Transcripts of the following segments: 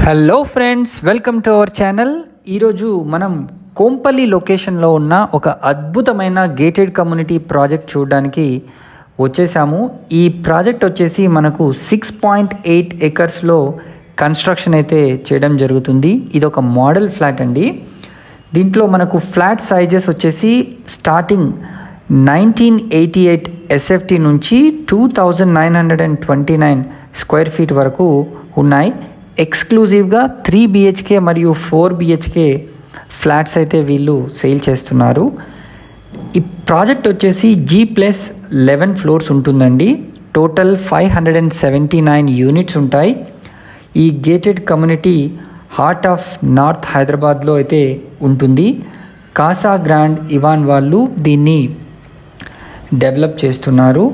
Hello friends, welcome to our channel. ఈరోజు మనం కోంపల్లి లొకేషన్లో ఉన్న ఒక అద్భుతమైన గేటెడ్ కమ్యూనిటీ ప్రాజెక్ట్ చూడడానికి వచ్చేసాము. ఈ ప్రాజెక్ట్ వచ్చేసి మనకు 6.8 ఎకర్స్లో కన్స్ట్రక్షన్ అయితే చేయడం జరుగుతుంది. ఇది ఒక మోడల్ ఫ్లాట్ అండి. దీంట్లో మనకు ఫ్లాట్ సైజెస్ వచ్చేసి స్టార్టింగ్ 1988 ఎస్ఎఫ్టీ నుంచి 2929 స్క్వేర్ ఫీట్ వరకు ఉన్నాయి. ఎక్స్క్లూజివ్గా 3 BHK మరియు 4 BHK ఫ్లాట్స్ అయితే వీళ్ళు సేల్ చేస్తున్నారు. ఈ ప్రాజెక్ట్ వచ్చేసి G+11 ఫ్లోర్స్ ఉంటుందండి. టోటల్ 579 యూనిట్స్ ఉంటాయి. ఈ gated community heart of north హైదరాబాద్లో అయితే ఉంటుంది. కాసా గ్రాండ్ ఇవాన్ వాళ్ళు దీన్ని డెవలప్ చేస్తున్నారు.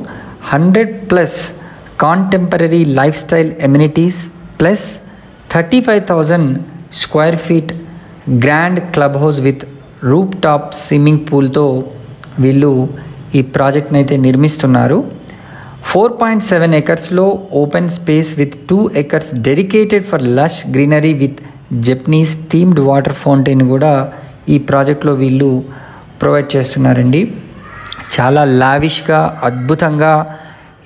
100+ contemporary lifestyle amenities plus 35,000 square feet grand club house with roof top swimming పూల్తో వీళ్ళు ఈ ప్రాజెక్ట్ని అయితే నిర్మిస్తున్నారు. 4.7 ఎకర్స్లో open space with 2 acres dedicated for lush greenery with Japanese themed water fountain కూడా ఈ ప్రాజెక్ట్లో వీళ్ళు ప్రొవైడ్ చేస్తున్నారండి. చాలా లావిష్గా అద్భుతంగా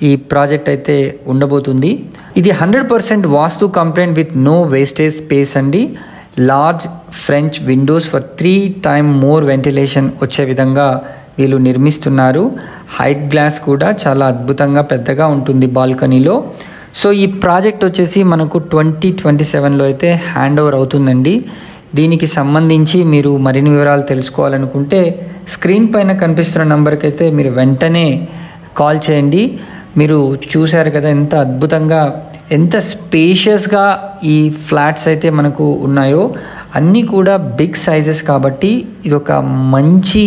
ఈ ప్రాజెక్ట్ అయితే ఉండబోతుంది. ఇది 100% vastu compliant with no wastage space అండి. Large French windows for 3 times more ventilation వచ్చే విధంగా వీళ్ళు నిర్మిస్తున్నారు. హైట్ గ్లాస్ కూడా చాలా అద్భుతంగా పెద్దగా ఉంటుంది బాల్కనీలో. సో ఈ ప్రాజెక్ట్ వచ్చేసి మనకు 2027లో అయితే హ్యాండ్ ఓవర్ అవుతుందండి. దీనికి సంబంధించి మీరు మరిన్ని వివరాలు తెలుసుకోవాలనుకుంటే స్క్రీన్ పైన కనిపిస్తున్న నెంబర్కి అయితే మీరు వెంటనే కాల్ చేయండి. మీరు చూశారు కదా ఎంత అద్భుతంగా, ఎంత స్పేషియస్గా ఈ ఫ్లాట్స్ అయితే మనకు ఉన్నాయో. అన్నీ కూడా బిగ్ సైజెస్ కాబట్టి ఇది ఒక మంచి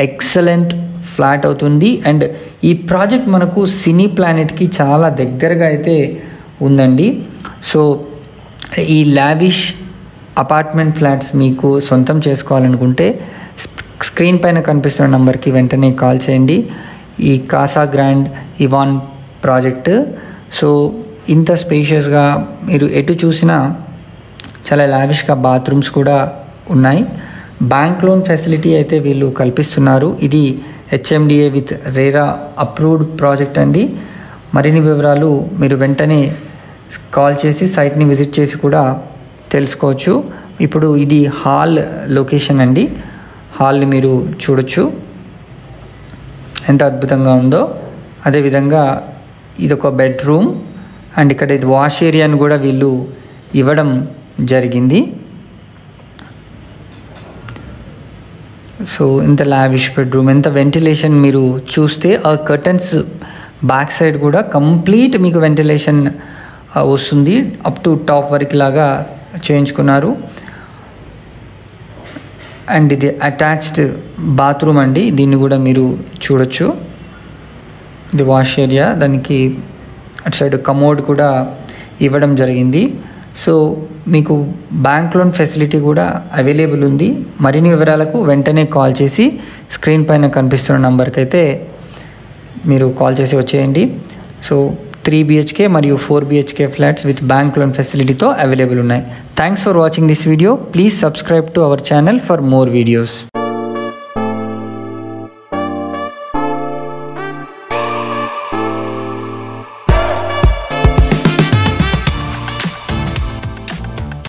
ఎక్సలెంట్ ఫ్లాట్ అవుతుంది. అండ్ ఈ ప్రాజెక్ట్ మనకు సినీ ప్లానెట్కి చాలా దగ్గరగా అయితే ఉందండి. సో ఈ లావిష్ అపార్ట్మెంట్ ఫ్లాట్స్ మీకు సొంతం చేసుకోవాలనుకుంటే స్క్రీన్ పైన కనిపిస్తున్న నెంబర్కి వెంటనే కాల్ చేయండి. ఈ Kasa grand Ivan project so ఇంత స్పేషియస్గా మీరు ఎటు చూసినా చాలా లావిష్గా బాత్రూమ్స్ కూడా ఉన్నాయి. బ్యాంక్ లోన్ ఫెసిలిటీ అయితే వీళ్ళు కల్పిస్తున్నారు. ఇది HMDA with RERA approved project అండి. మరిన్ని వివరాలు మీరు వెంటనే కాల్ చేసి సైట్ని విజిట్ చేసి కూడా తెలుసుకోవచ్చు. ఇప్పుడు ఇది హాల్ లొకేషన్ అండి. హాల్ని మీరు చూడొచ్చు ఎంత అద్భుతంగా ఉందో. అదేవిధంగా ఇది ఒక బెడ్రూమ్ అండ్ ఇక్కడ ఇది వాష్ ఏరియాని కూడా వీళ్ళు ఇవ్వడం జరిగింది. సో ఇంత లావిష్ బెడ్రూమ్, ఎంత వెంటిలేషన్ మీరు చూస్తే ఆ కర్టన్స్ బ్యాక్ సైడ్ కూడా కంప్లీట్ మీకు వెంటిలేషన్ వస్తుంది. అప్ టు టాప్ వరకు లాగా చేయించుకున్నారు. అండ్ ఇది అటాచ్డ్ బాత్రూమ్ అండి. దీన్ని కూడా మీరు చూడొచ్చు. ఇది వాష్ ఏరియా, దానికి అటు సైడ్ కమోడ్ కూడా ఇవ్వడం జరిగింది. సో మీకు బ్యాంక్ లోన్ ఫెసిలిటీ కూడా అవైలబుల్ ఉంది. మరిన్ని వివరాలకు వెంటనే కాల్ చేసి స్క్రీన్ పైన కనిపిస్తున్న నంబర్కి అయితే మీరు కాల్ చేసి వచ్చేయండి. సో 3 BHK మరియు 4 BHK flats with bank loan ఫెసిలిటీతో అవైలబుల్ ఉన్నాయి. Thanks for watching this video. Please subscribe to our channel for more videos.